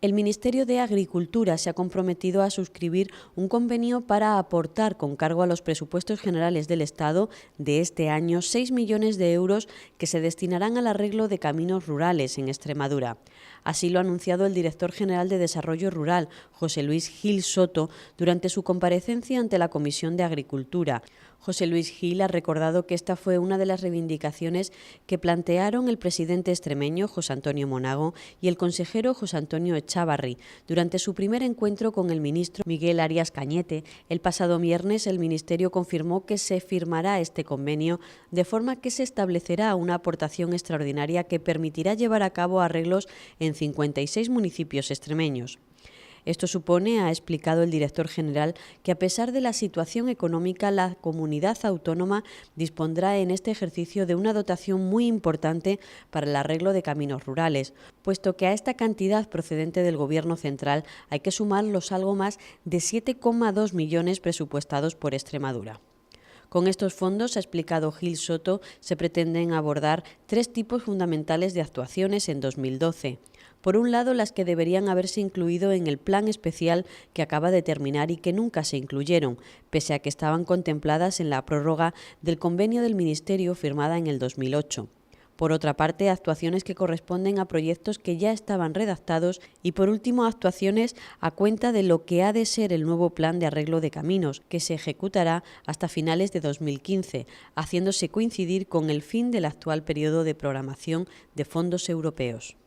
El Ministerio de Agricultura se ha comprometido a suscribir un convenio para aportar con cargo a los presupuestos generales del Estado de este año 6 millones de euros que se destinarán al arreglo de caminos rurales en Extremadura. Así lo ha anunciado el director general de Desarrollo Rural, José Luis Gil Soto, durante su comparecencia ante la Comisión de Agricultura. José Luis Gil ha recordado que esta fue una de las reivindicaciones que plantearon el presidente extremeño, José Antonio Monago, y el consejero José Antonio Echavarri durante su primer encuentro con el ministro Miguel Arias Cañete. El pasado viernes el Ministerio confirmó que se firmará este convenio, de forma que se establecerá una aportación extraordinaria que permitirá llevar a cabo arreglos en 56 municipios extremeños. Esto supone, ha explicado el director general, que a pesar de la situación económica, la comunidad autónoma dispondrá en este ejercicio de una dotación muy importante para el arreglo de caminos rurales, puesto que a esta cantidad procedente del Gobierno central hay que sumar los algo más de 7,2 millones presupuestados por Extremadura. Con estos fondos, ha explicado Gil Soto, se pretenden abordar 3 tipos fundamentales de actuaciones en 2012. Por un lado, las que deberían haberse incluido en el plan especial que acaba de terminar y que nunca se incluyeron, pese a que estaban contempladas en la prórroga del convenio del Ministerio firmada en el 2008. Por otra parte, actuaciones que corresponden a proyectos que ya estaban redactados y, por último, actuaciones a cuenta de lo que ha de ser el nuevo plan de arreglo de caminos, que se ejecutará hasta finales de 2015, haciéndose coincidir con el fin del actual periodo de programación de fondos europeos.